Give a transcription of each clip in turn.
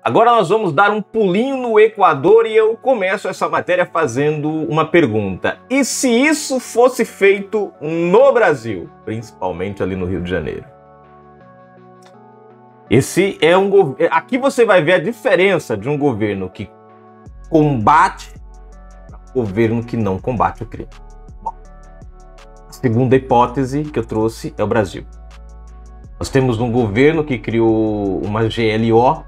Agora nós vamos dar um pulinho no Equador e eu começo essa matéria fazendo uma pergunta. E se isso fosse feito no Brasil, principalmente ali no Rio de Janeiro? Esse é um governo... Aqui você vai ver a diferença de um governo que combate para um governo que não combate o crime. Bom, a segunda hipótese que eu trouxe é o Brasil. Nós temos um governo que criou uma GLO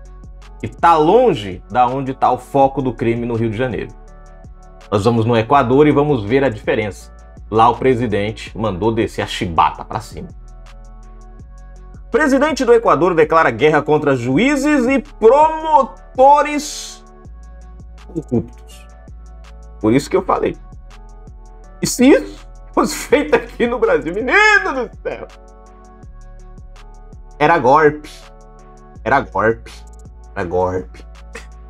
que está longe da onde está o foco do crime no Rio de Janeiro. Nós vamos no Equador e vamos ver a diferença. Lá o presidente mandou descer a chibata para cima. O presidente do Equador declara guerra contra juízes e promotores corruptos. Por isso que eu falei. E se isso fosse feito aqui no Brasil, menino do céu, era golpe. Era golpe. Era golpe.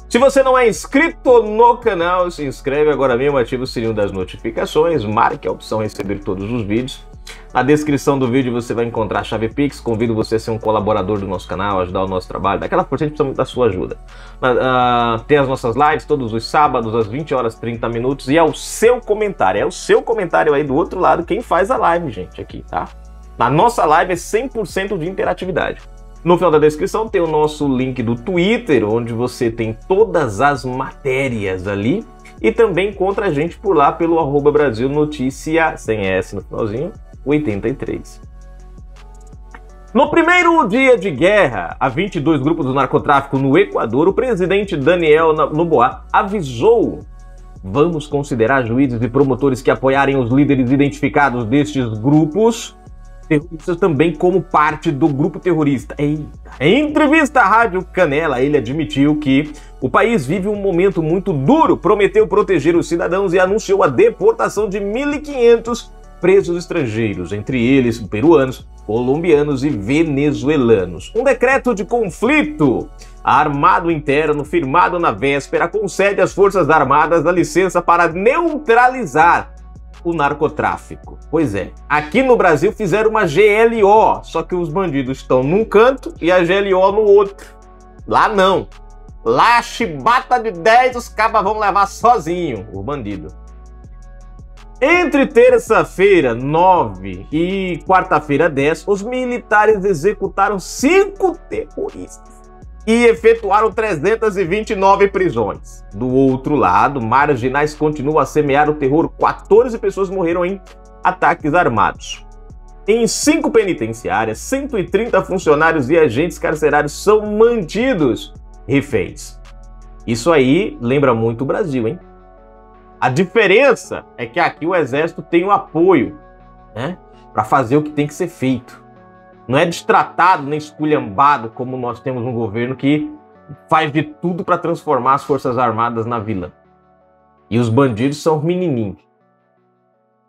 Se você não é inscrito no canal, se inscreve agora mesmo, ativa o sininho das notificações, marque a opção receber todos os vídeos. Na descrição do vídeo você vai encontrar a chave Pix. Convido você a ser um colaborador do nosso canal, ajudar o nosso trabalho. Daquela força, a gente precisa muito da sua ajuda. Tem as nossas lives todos os sábados às 20 horas 30 minutos e é o seu comentário. É o seu comentário aí do outro lado quem faz a live, gente, aqui, tá? Na nossa live é 100% de interatividade. No final da descrição tem o nosso link do Twitter, onde você tem todas as matérias ali. E também encontra a gente por lá pelo @BrasilNoticia, sem S no finalzinho, 83. No primeiro dia de guerra a 22 grupos do narcotráfico no Equador, o presidente Daniel Noboa avisou: vamos considerar juízes e promotores que apoiarem os líderes identificados destes grupos terroristas também como parte do grupo terrorista. Eita. Em entrevista à Rádio Canela, ele admitiu que o país vive um momento muito duro, prometeu proteger os cidadãos e anunciou a deportação de 1.500 presos estrangeiros, entre eles peruanos, colombianos e venezuelanos. Um decreto de conflito armado interno firmado na véspera concede às Forças Armadas a licença para neutralizar o narcotráfico. Pois é, aqui no Brasil fizeram uma GLO, só que os bandidos estão num canto e a GLO no outro. Lá não. Lá a chibata de 10 os cabas vão levar sozinho, o bandido. Entre terça-feira 9 e quarta-feira 10, os militares executaram 5 terroristas e efetuaram 329 prisões. Do outro lado, marginais continuam a semear o terror. 14 pessoas morreram em ataques armados. Em 5 penitenciárias, 130 funcionários e agentes carcerários são mantidos reféns. Isso aí lembra muito o Brasil, hein? A diferença é que aqui o exército tem o apoio, né, para fazer o que tem que ser feito. Não é destratado nem esculhambado como nós temos um governo que faz de tudo para transformar as Forças Armadas na vilã. E os bandidos são menininhos.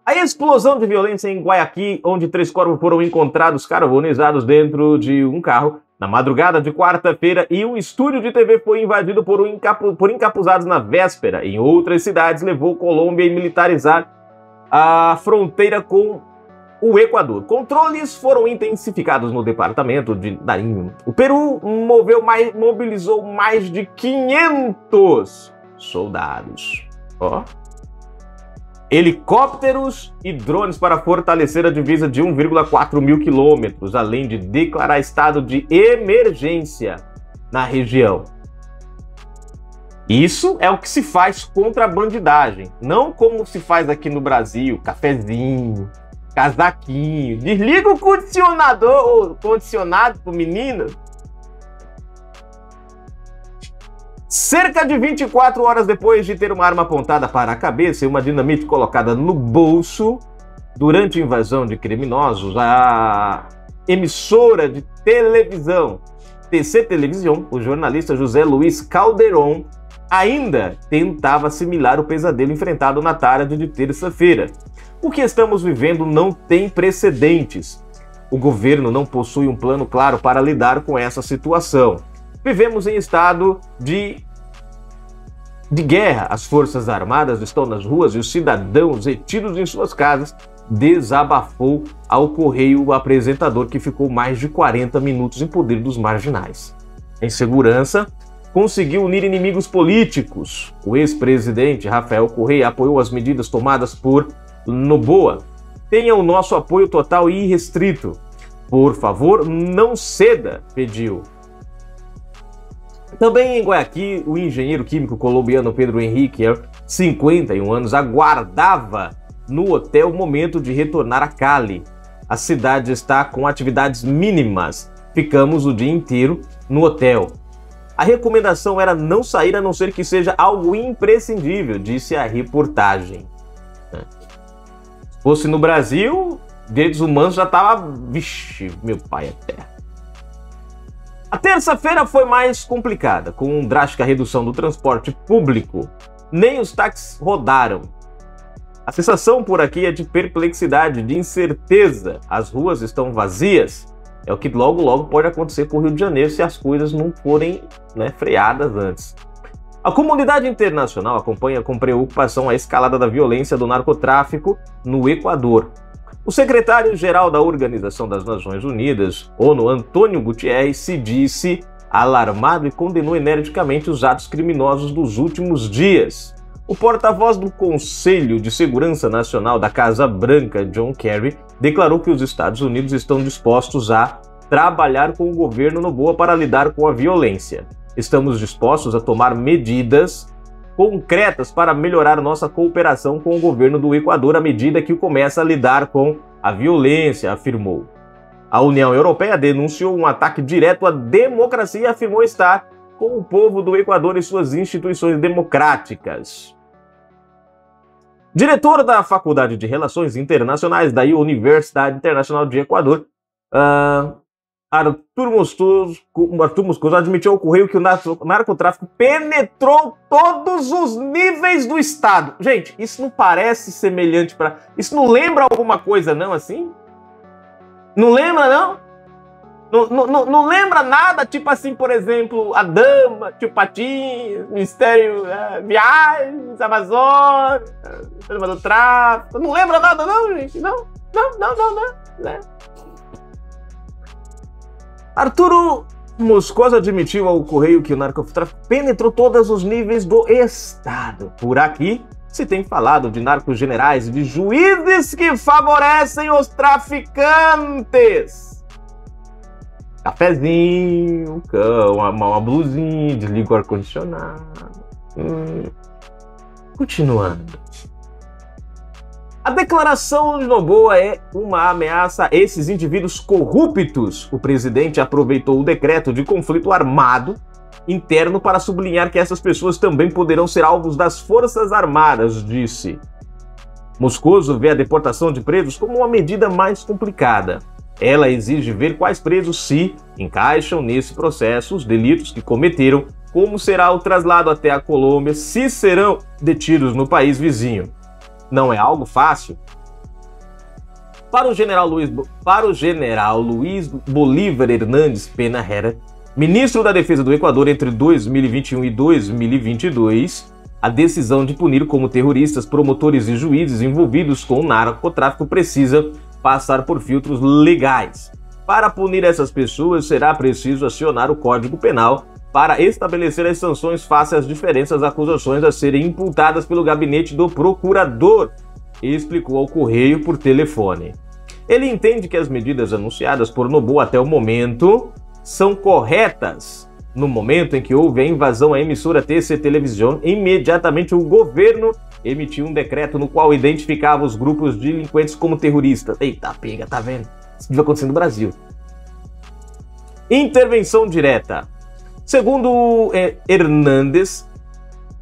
A explosão de violência em Guayaquil, onde 3 corpos foram encontrados carbonizados dentro de um carro na madrugada de quarta-feira, e um estúdio de TV foi invadido por encapuzados na véspera. Em outras cidades, levou Colômbia a militarizar a fronteira com o Equador. Controles foram intensificados no departamento de Nariño. O Peru mobilizou mais de 500 soldados. Ó. Helicópteros e drones para fortalecer a divisa de 1,4 mil quilômetros, além de declarar estado de emergência na região. Isso é o que se faz contra a bandidagem, não como se faz aqui no Brasil, cafezinho, casaquinho, desliga o condicionado pro menino. Cerca de 24 horas depois de ter uma arma apontada para a cabeça e uma dinamite colocada no bolso durante a invasão de criminosos, a emissora de televisão TC Televisão, o jornalista José Luiz Calderón, ainda tentava assimilar o pesadelo enfrentado na tarde de terça-feira. O que estamos vivendo não tem precedentes. O governo não possui um plano claro para lidar com essa situação. Vivemos em estado de guerra. As Forças Armadas estão nas ruas e os cidadãos retidos em suas casas, desabafou ao Correio o apresentador que ficou mais de 40 minutos em poder dos marginais. Em segurança, conseguiu unir inimigos políticos. O ex-presidente Rafael Correa apoiou as medidas tomadas por Noboa. Tenha o nosso apoio total e irrestrito. Por favor, não ceda, pediu. Também em Guayaquil, o engenheiro químico colombiano Pedro Henrique, 51 anos, aguardava no hotel o momento de retornar a Cali. A cidade está com atividades mínimas. Ficamos o dia inteiro no hotel. A recomendação era não sair a não ser que seja algo imprescindível, disse a reportagem. Se fosse no Brasil, direitos humanos já tava... Vixe, meu pai é terra. A terça-feira foi mais complicada, com drástica redução do transporte público. Nem os táxis rodaram. A sensação por aqui é de perplexidade, de incerteza. As ruas estão vazias. É o que logo pode acontecer com o Rio de Janeiro se as coisas não forem, freadas antes. A comunidade internacional acompanha com preocupação a escalada da violência do narcotráfico no Equador. O secretário-geral da Organização das Nações Unidas, ONU, Antônio Guterres, se disse alarmado e condenou energicamente os atos criminosos dos últimos dias. O porta-voz do Conselho de Segurança Nacional da Casa Branca, John Kerry, declarou que os Estados Unidos estão dispostos a trabalhar com o governo Noboa para lidar com a violência. Estamos dispostos a tomar medidas concretas para melhorar nossa cooperação com o governo do Equador à medida que começa a lidar com a violência, afirmou. A União Europeia denunciou um ataque direto à democracia e afirmou estar com o povo do Equador e suas instituições democráticas. Diretor da Faculdade de Relações Internacionais da Universidade Internacional de Equador, Arthur Moscoso admitiu ao Correio que o narcotráfico penetrou todos os níveis do Estado. Gente, isso não parece semelhante para... Isso não lembra alguma coisa, não, assim? Não lembra, não? Não lembra nada, tipo assim, por exemplo, a Dama, Tio Patinhas, Ministério Viagens, Amazônia, Sistema do Tráfico. Não lembra nada, não, gente? Não. Né? Arturo Moscoso admitiu ao Correio que o narcotráfico penetrou todos os níveis do Estado. Por aqui se tem falado de narcogenerais e de juízes que favorecem os traficantes. Cafezinho, uma blusinha, desliga o ar-condicionado. Continuando. A declaração de Noboa é uma ameaça a esses indivíduos corruptos. O presidente aproveitou o decreto de conflito armado interno para sublinhar que essas pessoas também poderão ser alvos das Forças Armadas, disse. Moscoso vê a deportação de presos como uma medida mais complicada. Ela exige ver quais presos se encaixam nesse processo, os delitos que cometeram, como será o traslado até a Colômbia, se serão detidos no país vizinho. Não é algo fácil? Para o general Luiz Bolívar Hernández Pena Herrera, ministro da Defesa do Equador entre 2021 e 2022, a decisão de punir como terroristas promotores e juízes envolvidos com o narcotráfico precisa passar por filtros legais. Para punir essas pessoas, será preciso acionar o Código Penal para estabelecer as sanções face às diferentes acusações a serem imputadas pelo gabinete do procurador, explicou ao Correio por telefone. Ele entende que as medidas anunciadas por Noboa até o momento são corretas. No momento em que houve a invasão à emissora TC Televisão, imediatamente o governo emitiu um decreto no qual identificava os grupos de delinquentes como terroristas. Eita, pega, tá vendo? Isso vai acontecer no Brasil. Intervenção direta. Segundo Hernández,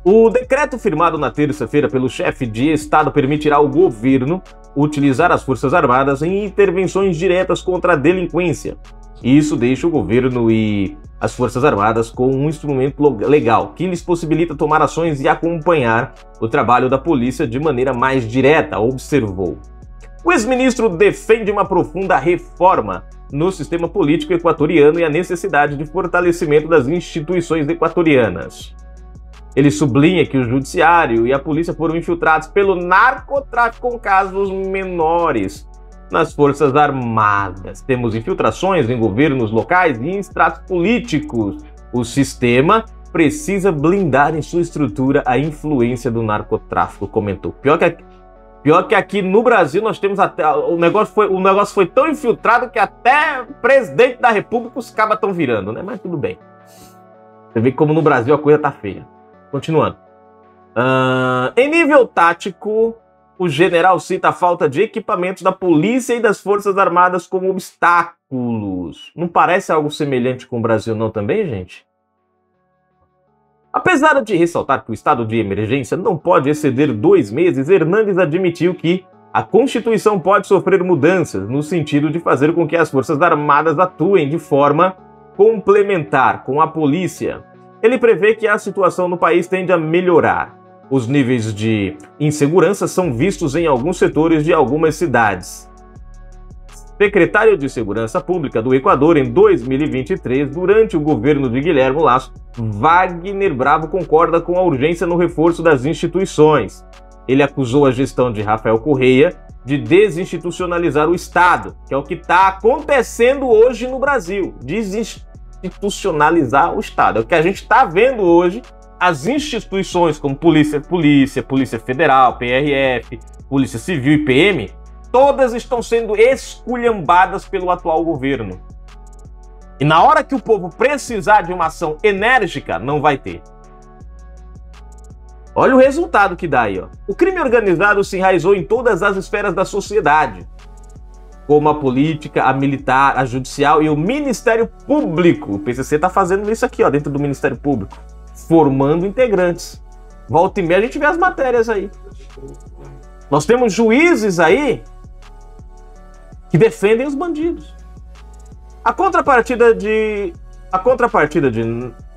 o decreto firmado na terça-feira pelo chefe de Estado permitirá ao governo utilizar as Forças Armadas em intervenções diretas contra a delinquência. Isso deixa o governo e as Forças Armadas com um instrumento legal que lhes possibilita tomar ações e acompanhar o trabalho da polícia de maneira mais direta, observou. O ex-ministro defende uma profunda reforma no sistema político equatoriano e a necessidade de fortalecimento das instituições equatorianas. Ele sublinha que o judiciário e a polícia foram infiltrados pelo narcotráfico com casos menores nas Forças Armadas. Temos infiltrações em governos locais e em estratos políticos. O sistema precisa blindar em sua estrutura a influência do narcotráfico, comentou. Pior que aqui no Brasil nós temos até... O negócio foi tão infiltrado que até presidente da República os cabas estão virando, né? Mas tudo bem. Você vê como no Brasil a coisa tá feia. Continuando. Em nível tático, o general cita a falta de equipamentos da polícia e das forças armadas como obstáculos. Não parece algo semelhante com o Brasil não também, gente? Apesar de ressaltar que o estado de emergência não pode exceder 2 meses, Hernandes admitiu que a Constituição pode sofrer mudanças no sentido de fazer com que as Forças Armadas atuem de forma complementar com a polícia. Ele prevê que a situação no país tende a melhorar. Os níveis de insegurança são vistos em alguns setores de algumas cidades. Secretário de Segurança Pública do Equador em 2023, durante o governo de Guilherme Lasso, Wagner Bravo concorda com a urgência no reforço das instituições. Ele acusou a gestão de Rafael Correa de desinstitucionalizar o Estado, que é o que está acontecendo hoje no Brasil. Desinstitucionalizar o Estado. É o que a gente está vendo hoje. As instituições como Polícia Federal, PRF, Polícia Civil e PM, todas estão sendo esculhambadas pelo atual governo. E na hora que o povo precisar de uma ação enérgica, não vai ter. Olha o resultado que dá aí, ó. O crime organizado se enraizou em todas as esferas da sociedade, como a política, a militar, a judicial e o Ministério Público. O PCC está fazendo isso aqui, ó, dentro do Ministério Público, formando integrantes. Volta e meia a gente vê as matérias aí. Nós temos juízes aí que defendem os bandidos. A contrapartida de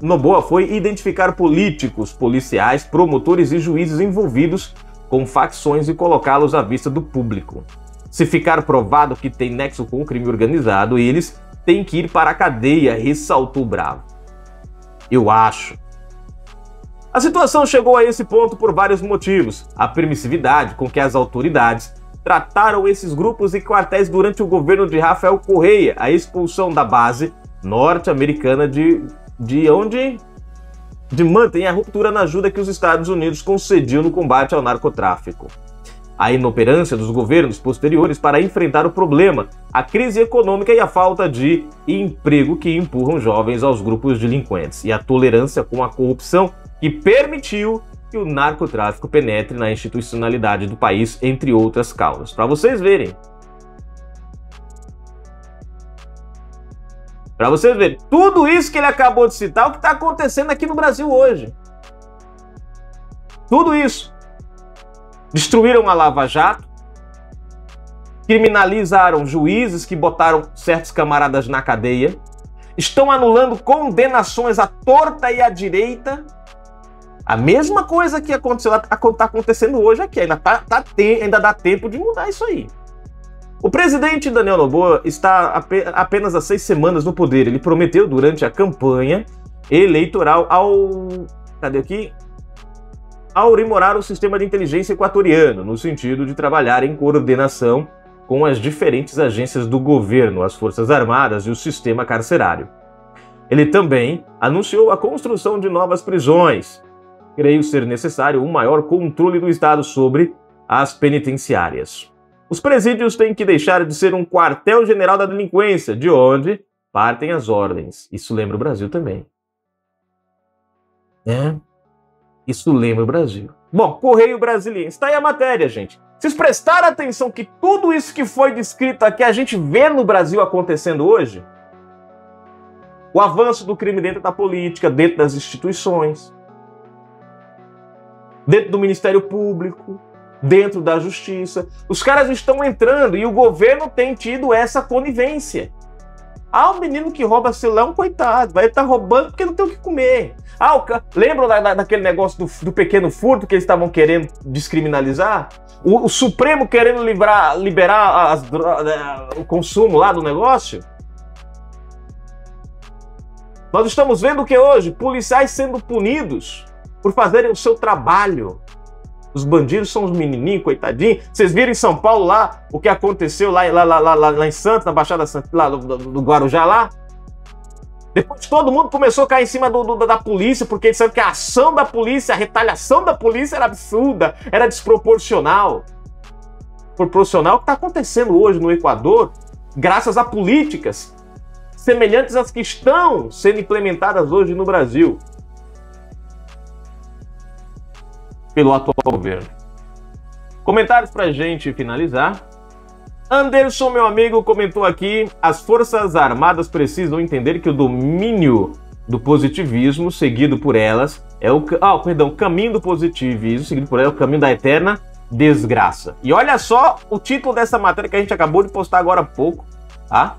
Noboa foi identificar políticos, policiais, promotores e juízes envolvidos com facções e colocá-los à vista do público. Se ficar provado que tem nexo com o crime organizado, eles têm que ir para a cadeia, ressaltou Bravo. Eu acho. A situação chegou a esse ponto por vários motivos. A permissividade com que as autoridades trataram esses grupos e quartéis durante o governo de Rafael Correa, a expulsão da base norte-americana de mantém a ruptura na ajuda que os Estados Unidos concediam no combate ao narcotráfico. A inoperância dos governos posteriores para enfrentar o problema, a crise econômica e a falta de emprego que empurram jovens aos grupos delinquentes, e a tolerância com a corrupção que permitiu que o narcotráfico penetre na institucionalidade do país, entre outras causas. Para vocês verem. Para vocês verem. Tudo isso que ele acabou de citar é o que está acontecendo aqui no Brasil hoje. Tudo isso. Destruíram a Lava Jato. Criminalizaram juízes que botaram certos camaradas na cadeia. Estão anulando condenações à torta e à direita. A mesma coisa que aconteceu, está acontecendo hoje aqui. Ainda dá tempo de mudar isso aí. O presidente Daniel Noboa está apenas há 6 semanas no poder. Ele prometeu durante a campanha eleitoral ao aprimorar o sistema de inteligência equatoriano, no sentido de trabalhar em coordenação com as diferentes agências do governo, as Forças Armadas e o sistema carcerário. Ele também anunciou a construção de novas prisões. Creio ser necessário um maior controle do Estado sobre as penitenciárias. Os presídios têm que deixar de ser um quartel-general da delinquência, de onde partem as ordens. Isso lembra o Brasil também. Isso lembra o Brasil. Bom, Correio Brasiliense. Está aí a matéria, gente. Vocês prestaram atenção que tudo isso que foi descrito aqui a gente vê no Brasil acontecendo hoje? O avanço do crime dentro da política, dentro das instituições, dentro do Ministério Público, dentro da Justiça. Os caras estão entrando e o governo tem tido essa conivência. O menino que rouba celular é um coitado, vai estar roubando porque não tem o que comer. Lembram daquele negócio do pequeno furto que eles estavam querendo descriminalizar? O Supremo querendo liberar o consumo lá do negócio? Nós estamos vendo o que hoje? Policiais sendo punidos por fazerem o seu trabalho. Os bandidos são os menininhos, coitadinhos. Vocês viram em São Paulo lá o que aconteceu lá em Santos, na Baixada Santista, lá do Guarujá lá? Depois todo mundo começou a cair em cima da polícia, porque disseram que a ação da polícia, a retaliação da polícia era absurda, era desproporcional. Proporcional ao que está acontecendo hoje no Equador, graças a políticas semelhantes às que estão sendo implementadas hoje no Brasil pelo atual governo. Comentários para a gente finalizar. Anderson, meu amigo, comentou aqui: as Forças Armadas precisam entender que o domínio do positivismo seguido por elas é o caminho do positivismo seguido por elas é o caminho da eterna desgraça. E olha só o título dessa matéria que a gente acabou de postar agora há pouco, tá?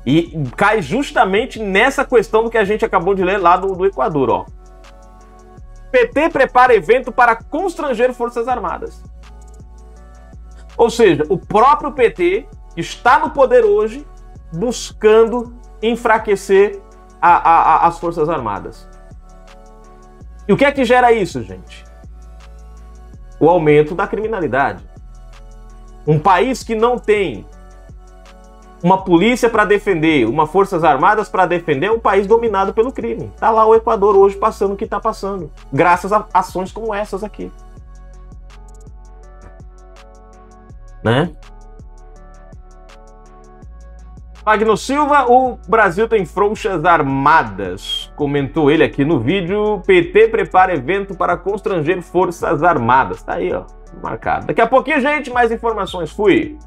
E cai justamente nessa questão do que a gente acabou de ler lá do Equador, ó. PT prepara evento para constranger Forças Armadas. Ou seja, o próprio PT está no poder hoje buscando enfraquecer as Forças Armadas. E o que é que gera isso, gente? O aumento da criminalidade. Um país que não tem uma polícia para defender, uma Forças Armadas para defender, é um país dominado pelo crime. Tá lá o Equador hoje passando o que está passando, graças a ações como essas aqui. Né? Magno Silva, o Brasil tem Forças Armadas. Comentou ele aqui no vídeo. PT prepara evento para constranger Forças Armadas. Tá aí, ó, marcado. Daqui a pouquinho, gente, mais informações. Fui!